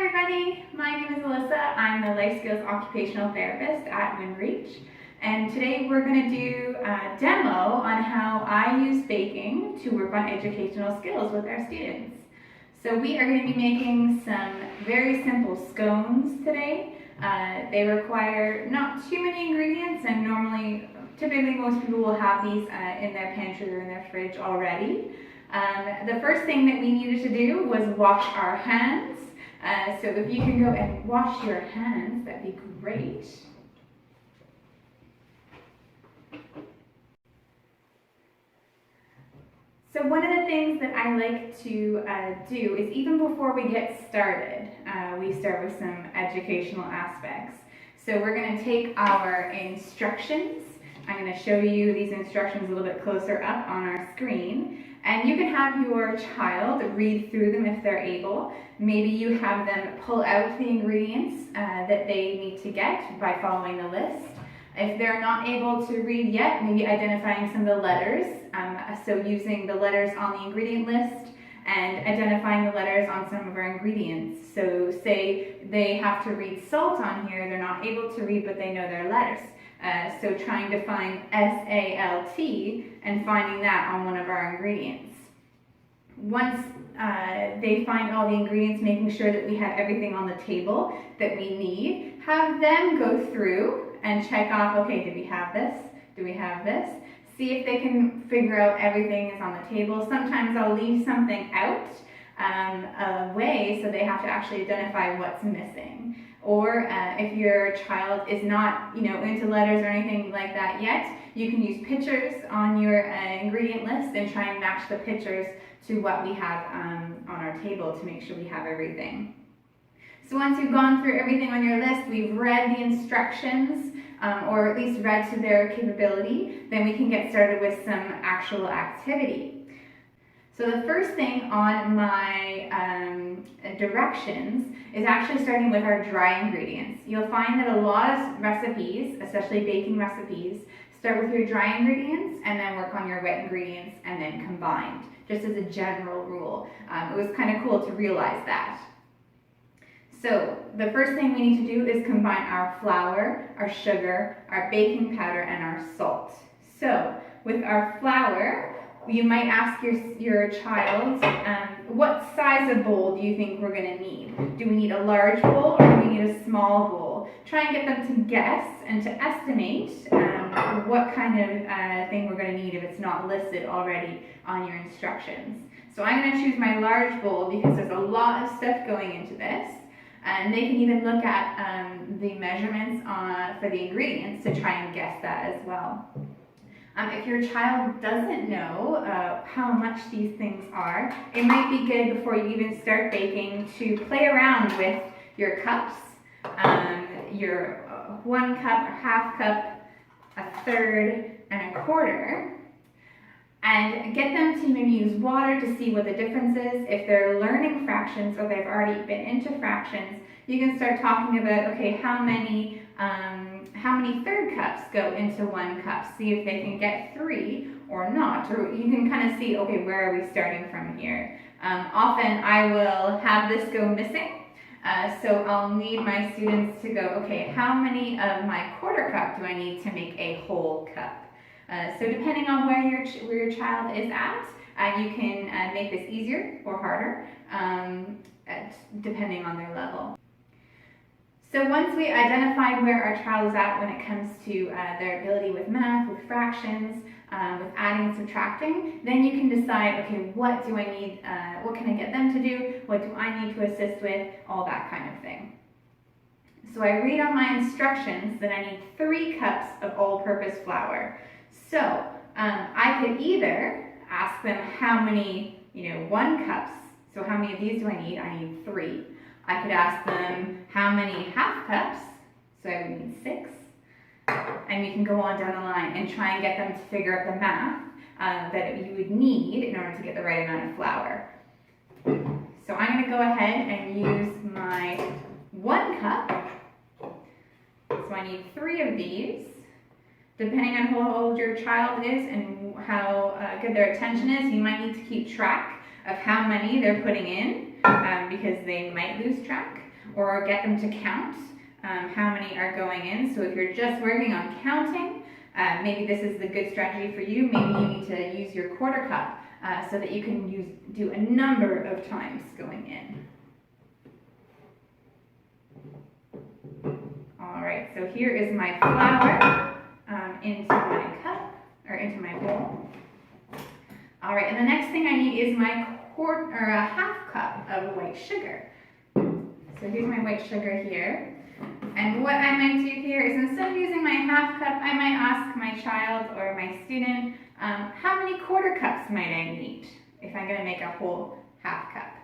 everybody, my name is Alyssa. I'm the Life Skills Occupational Therapist at WinReach, and today we're going to do a demo on how I use baking to work on educational skills with our students. So we are going to be making some very simple scones today. They require not too many ingredients, and typically most people will have these in their pantry or in their fridge already. The first thing that we needed to do was wash our hands. So if you can go and wash your hands, that'd be great. So one of the things that I like to do is even before we get started, we start with some educational aspects. So we're going to take our instructions. I'm going to show you these instructions a little bit closer up on our screen. And you can have your child read through them if they're able. Maybe you have them pull out the ingredients that they need to get by following the list. If they're not able to read yet, maybe identifying some of the letters. So using the letters on the ingredient list and identifying the letters on some of our ingredients. So say they have to read salt on here, they're not able to read but they know their letters. So trying to find S-A-L-T and finding that on one of our ingredients. Once they find all the ingredients, making sure that we have everything on the table that we need, have them go through and check off, okay, do we have this? Do we have this? See if they can figure out everything is on the table. Sometimes I'll leave something out away so they have to actually identify what's missing. Or if your child is not, into letters or anything like that yet, you can use pictures on your ingredient list and try and match the pictures to what we have on our table to make sure we have everything. So once you've gone through everything on your list, we've read the instructions, or at least read to their capability, then we can get started with some actual activity. So the first thing on my directions is actually starting with our dry ingredients. You'll find that a lot of recipes, especially baking recipes, start with your dry ingredients and then work on your wet ingredients and then combined, just as a general rule. It was kind of cool to realize that. So the first thing we need to do is combine our flour, our sugar, our baking powder, and our salt. So with our flour, you might ask your child, what size of bowl do you think we're going to need? Do we need a large bowl or do we need a small bowl? Try and get them to guess and to estimate what kind of thing we're going to need if it's not listed already on your instructions. So I'm going to choose my large bowl because there's a lot of stuff going into this. And they can even look at the measurements for the ingredients to try and guess that as well. If your child doesn't know how much these things are, it might be good before you even start baking to play around with your cups, your 1 cup, a half cup, a third, and a quarter. And get them to maybe use water to see what the difference is. If they're learning fractions or they've already been into fractions, you can start talking about, okay, how many third cups go into 1 cup? See if they can get 3 or not. Or you can kind of see, okay, where are we starting from here? Often I will have this go missing. So I'll need my students to go, okay, how many of my quarter cup do I need to make a whole cup? So depending on where your child is at, you can make this easier or harder, depending on their level. So once we identify where our child is at when it comes to their ability with math, with fractions, with adding and subtracting, then you can decide, okay, what do I need, what can I get them to do, what do I need to assist with, all that kind of thing. So I read on my instructions that I need 3 cups of all-purpose flour. So I could either ask them how many, 1 cups, so how many of these do I need? I need 3. I could ask them how many half cups, so I would need 6. And we can go on down the line and try and get them to figure out the math that you would need in order to get the right amount of flour. So I'm going to go ahead and use my 1 cup. So I need 3 of these. Depending on how old your child is and how good their attention is, you might need to keep track of how many they're putting in because they might lose track. or get them to count how many are going in. So if you're just working on counting, maybe this is the good strategy for you. Maybe you need to use your quarter cup so that you can do a number of times going in. All right, so here is my flour into my cup, or into my bowl. All right, and the next thing I need is my a half cup of white sugar. So here's my white sugar here. And what I might do here is, instead of using my half cup, I might ask my child or my student, how many quarter cups might I need if I'm going to make a whole half cup?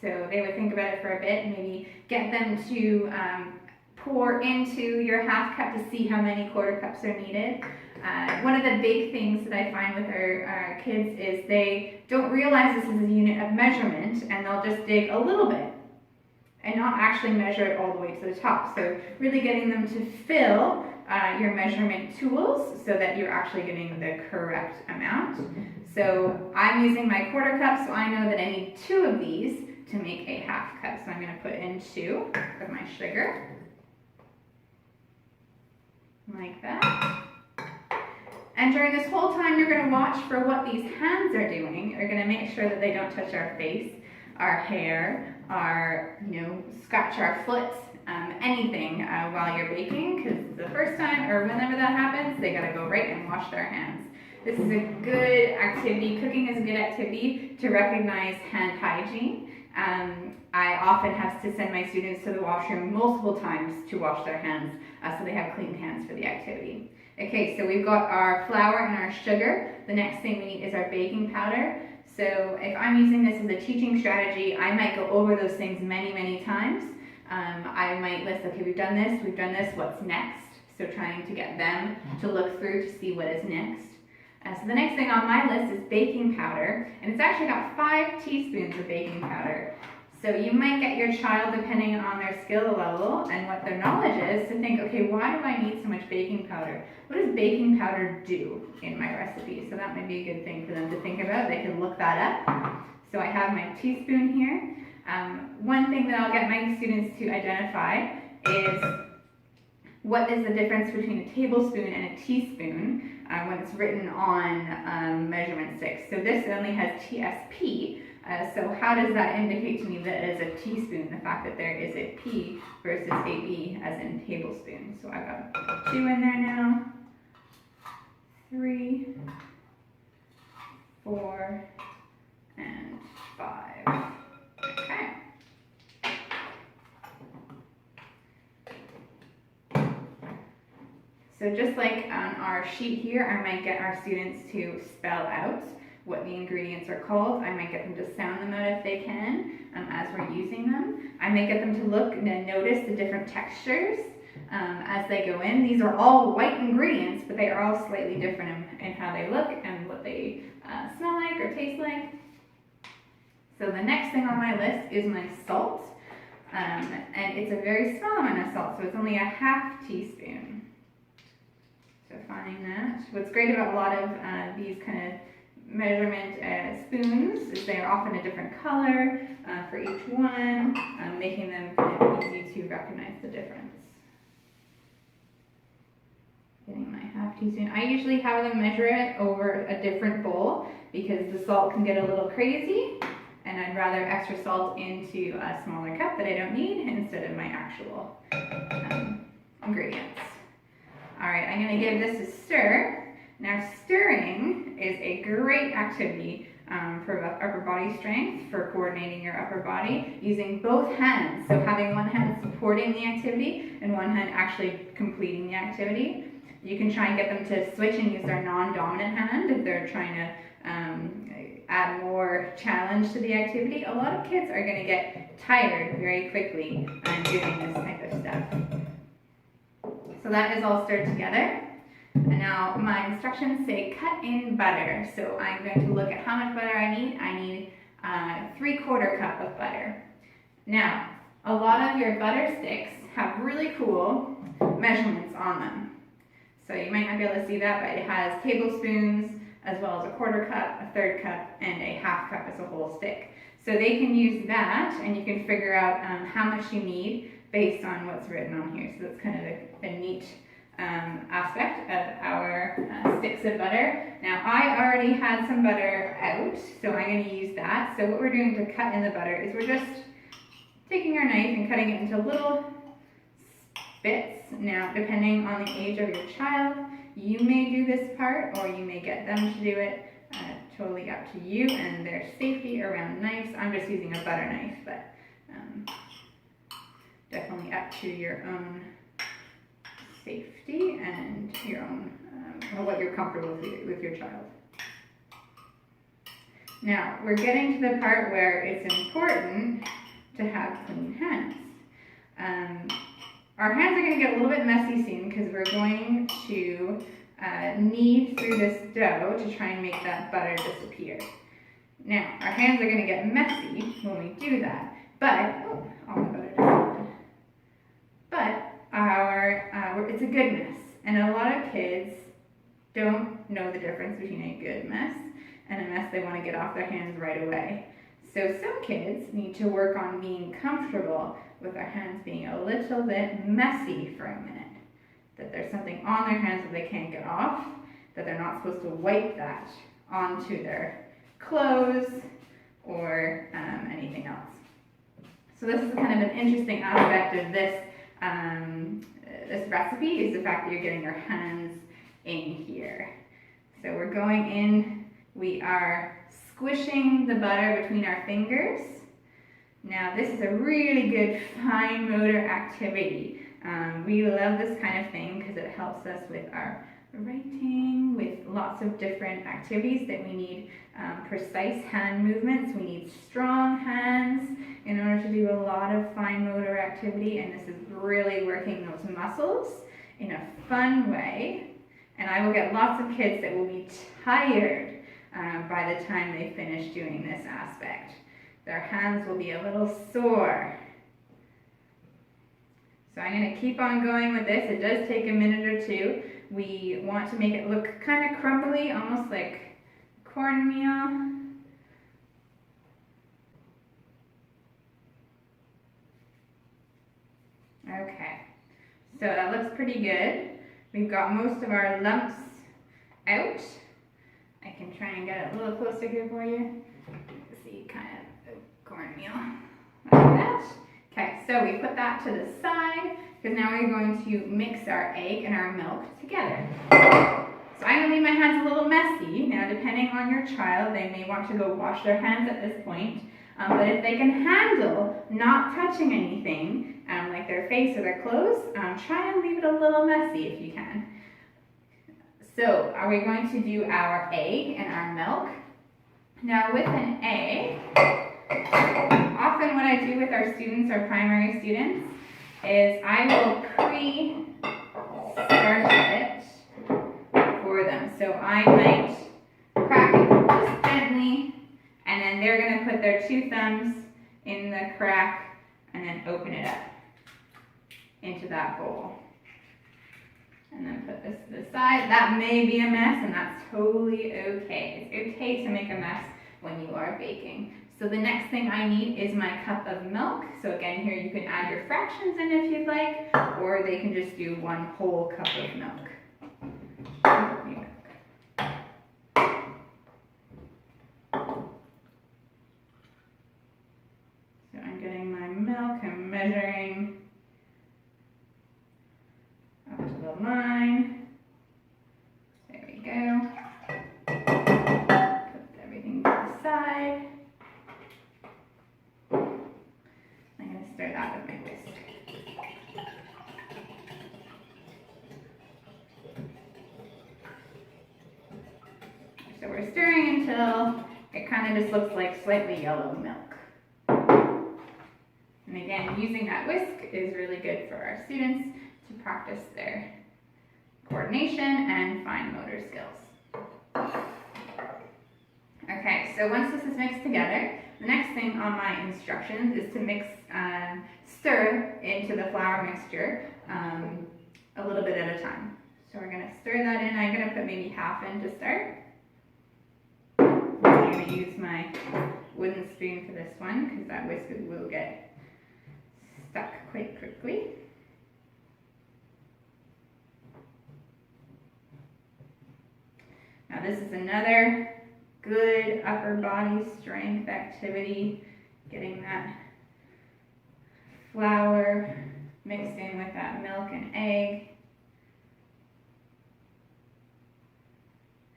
So they would think about it for a bit and maybe get them to pour into your half cup to see how many quarter cups are needed. One of the big things that I find with our kids is they don't realize this is a unit of measurement, and they'll just dig a little bit and not actually measure it all the way to the top. So really getting them to fill your measurement tools so that you're actually getting the correct amount. So I'm using my quarter cup, so I know that I need 2 of these to make a half cup. So I'm going to put in 2 of my sugar, like that. And during this whole time, you're going to watch for what these hands are doing. You're going to make sure that they don't touch our face, our hair, our, scratch our foot, anything while you're baking, because the first time or whenever that happens, they got to go right and wash their hands. This is a good activity. Cooking is a good activity to recognize hand hygiene. I often have to send my students to the washroom multiple times to wash their hands so they have clean hands for the activity. Okay, so we've got our flour and our sugar. The next thing we need is our baking powder. So if I'm using this as a teaching strategy, I might go over those things many, many times. I might list, okay, we've done this, what's next? So trying to get them to look through to see what is next. So the next thing on my list is baking powder, and it's actually got 5 teaspoons of baking powder. So you might get your child, depending on their skill level and what their knowledge is, to think, okay, why do I need so much baking powder? What does baking powder do in my recipe? So that might be a good thing for them to think about. They can look that up. So I have my teaspoon here. One thing that I'll get my students to identify is what is the difference between a tablespoon and a teaspoon when it's written on measurement sticks. So this only has TSP. So how does that indicate to me that it is a teaspoon, the fact that there is a P versus a B as in tablespoon? So I've got 2 in there now, 3, 4, and 5. Okay. So just like on our sheet here, I might get our students to spell out what the ingredients are called. I might get them to sound them out if they can as we're using them. I might get them to look and notice the different textures as they go in. These are all white ingredients, but they are all slightly different in how they look and what they smell like or taste like. So the next thing on my list is my salt, and it's a very small amount of salt, so it's only a ½ teaspoon. So finding that. What's great about a lot of these kind of measurement spoons is they are often a different color for each one, making them kind of easy to recognize the difference. Getting my ½ teaspoon. I usually have them measure it over a different bowl because the salt can get a little crazy, and I'd rather extra salt into a smaller cup that I don't need instead of my actual ingredients. All right, I'm going to give this a stir. Now, stirring is a great activity for upper body strength, for coordinating your upper body, using both hands. So having one hand supporting the activity and one hand actually completing the activity. You can try and get them to switch and use their non-dominant hand if they're trying to add more challenge to the activity. A lot of kids are going to get tired very quickly doing this type of stuff. So that is all stirred together. And now my instructions say cut in butter. So I'm going to look at how much butter I need. I need 3/4 cup of butter. Now, a lot of your butter sticks have really cool measurements on them. So you might not be able to see that, but it has tablespoons as well as a 1/4 cup, a 1/3 cup, and a ½ cup as a whole stick. So they can use that, and you can figure out how much you need based on what's written on here. So that's kind of a neat aspect of our sticks of butter. Now I already had some butter out, so I'm going to use that. So what we're doing to cut in the butter is we're just taking our knife and cutting it into little bits. Now, depending on the age of your child, you may do this part or you may get them to do it. Totally up to you and their safety around knives. I'm just using a butter knife, but definitely up to your own safety and your own what you're comfortable with your child. Now, we're getting to the part where it's important to have clean hands. Our hands are going to get a little bit messy soon because we're going to knead through this dough to try and make that butter disappear. Now, our hands are going to get messy when we do that, but all the butter disappeared. But it's a good mess, and a lot of kids don't know the difference between a good mess and a mess they want to get off their hands right away. So some kids need to work on being comfortable with their hands being a little bit messy for a minute. That there's something on their hands that they can't get off, that they're not supposed to wipe that onto their clothes or anything else. So this is kind of an interesting aspect of this this recipe, is the fact that you're getting your hands in here. So we're going in, we are squishing the butter between our fingers. Now this is a really good fine motor activity. We love this kind of thing because it helps us with our writing, with lots of different activities that we need precise hand movements. We need strong hands in order to do a lot of fine motor activity, and this is really working those muscles in a fun way. And I will get lots of kids that will be tired by the time they finish doing this aspect. Their hands will be a little sore. So I'm going to keep on going with this. It does take a minute or two. We want to make it look kind of crumbly, almost like cornmeal. Okay, so that looks pretty good. We've got most of our lumps out. I can try and get it a little closer here for you. See, kind of cornmeal, like that. Okay, so we put that to the side because now we're going to mix our egg and our milk together. So I'm going to leave my hands a little messy. Now, depending on your child, they may want to go wash their hands at this point. But if they can handle not touching anything, like their face or their clothes, try and leave it a little messy if you can. So, are we going to do our egg and our milk? Now, with an egg, often what I do with our students, our primary students, is I will pre-start it for them. So I might crack it just gently, and then they're going to put their 2 thumbs in the crack and then open it up into that bowl. And then put this to the side. That may be a mess, and that's totally okay. It's okay to make a mess when you are baking. So the next thing I need is my cup of milk. So again, here you can add your fractions in if you'd like, or they can just do 1 whole cup of milk. So I'm getting my milk, I'm measuring up to the line. There we go. Put everything to the side. I'm going to stir that with my whisk. So we're stirring until it kind of just looks like slightly yellow milk. And again, using that whisk is really good for our students to practice their coordination and fine motor skills. Okay, so once this is mixed together, the next thing on my instructions is to mix, stir into the flour mixture a little bit at a time. So we're going to stir that in. I'm going to put maybe half in to start. I'm going to use my wooden spoon for this one because that whisk will get stuck quite quickly. Now this is another good upper body strength activity, getting that flour mixed in with that milk and egg.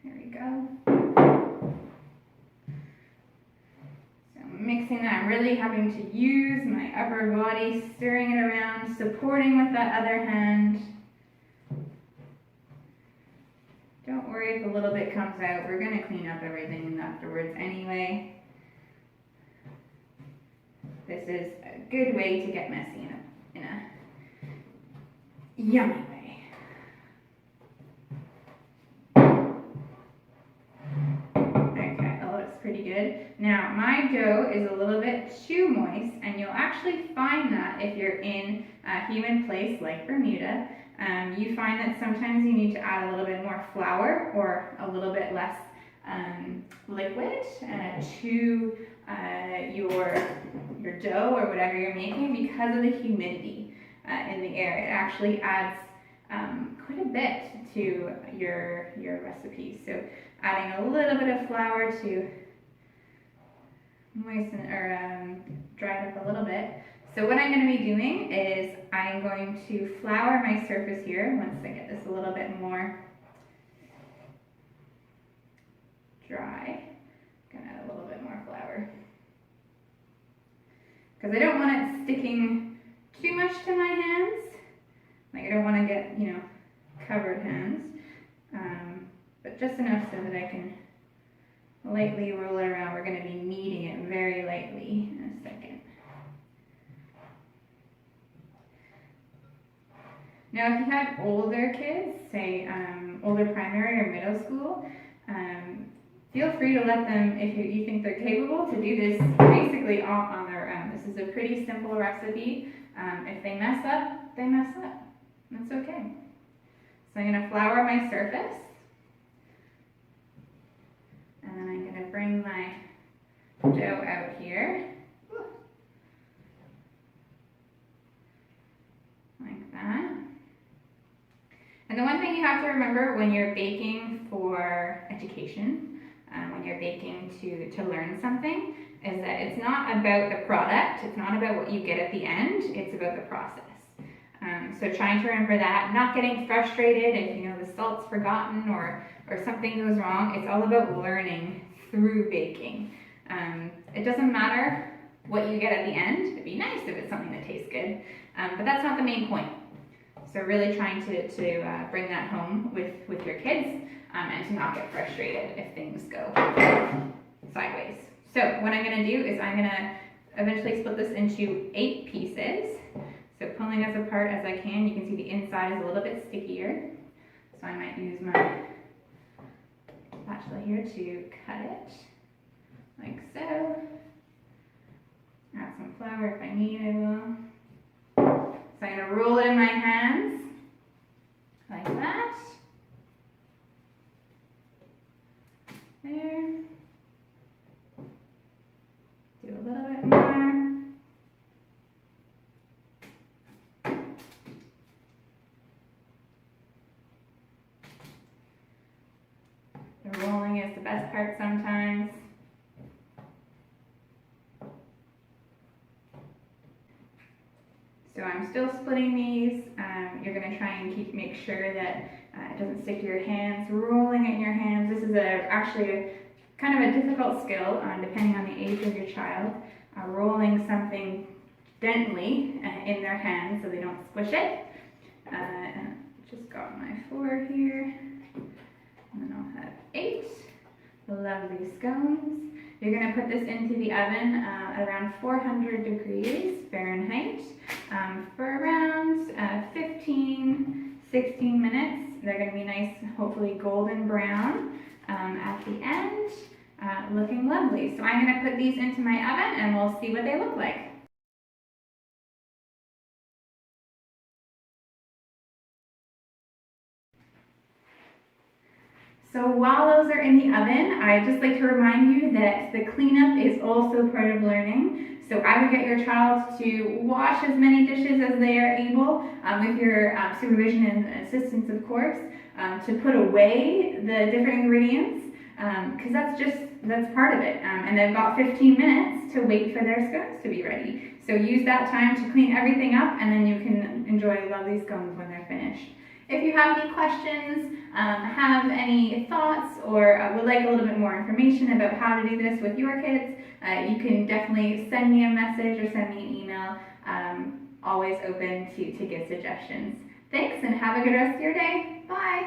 There we go. So I'm mixing that, I'm really having to use my upper body, stirring it around, supporting with that other hand. Don't worry if a little bit comes out, we're going to clean up everything afterwards anyway. This is a good way to get messy in a yummy way. Okay, that looks pretty good. Now, my dough is a little bit too moist, and you'll actually find that if you're in a humid place like Bermuda. You find that sometimes you need to add a little bit more flour or a little bit less liquid to your dough or whatever you're making because of the humidity in the air. It actually adds quite a bit to your recipe. So adding a little bit of flour to moisten or dry it up a little bit. So what I'm going to be doing is I'm going to flour my surface here once I get this a little bit more dry. I'm going to add a little bit more flour because I don't want it sticking too much to my hands. Like I don't want to get, covered hands, but just enough so that I can lightly roll it around. We're going to be kneading it very lightly in a second. Now, if you have older kids, say older primary or middle school, feel free to let them, if you think they're capable, to do this basically all on their own. This is a pretty simple recipe. If they mess up, they mess up. That's okay. So I'm going to flour my surface. And then I'm going to bring my dough out here. Like that. And the one thing you have to remember when you're baking for education, when you're baking to learn something, is that it's not about the product, it's not about what you get at the end, it's about the process. So trying to remember that, not getting frustrated if the salt's forgotten or something goes wrong. It's all about learning through baking. It doesn't matter what you get at the end. It'd be nice if it's something that tastes good, but that's not the main point. So really trying to bring that home with your kids and to not get frustrated if things go sideways. So what I'm going to do is I'm going to eventually split this into 8 pieces. So pulling as apart as I can, you can see the inside is a little bit stickier. So I might use my spatula here to cut it, like so. Add some flour if I need, I will. So I'm going to roll it in my hands, like that. There. Do a little bit more. The rolling is the best part sometimes. So I'm still splitting these. You're going to try and make sure that it doesn't stick to your hands. Rolling it in your hands. This is actually kind of a difficult skill depending on the age of your child. Rolling something gently in their hands so they don't squish it. And just got my 4 here. And then I'll have 8 lovely scones. You're going to put this into the oven at around 400 degrees Fahrenheit for around 15-16 minutes. They're going to be nice, hopefully golden brown at the end, looking lovely. So I'm going to put these into my oven and we'll see what they look like. So while those are in the oven, I'd just like to remind you that the cleanup is also part of learning. So I would get your child to wash as many dishes as they are able, with your supervision and assistance, of course, to put away the different ingredients, because that's part of it. And they've got 15 minutes to wait for their scones to be ready. So use that time to clean everything up, and then you can enjoy lovely scones when they're finished. If you have any questions, have any thoughts, or would like a little bit more information about how to do this with your kids, you can definitely send me a message or send me an email. Always open to give suggestions. Thanks, and have a good rest of your day. Bye.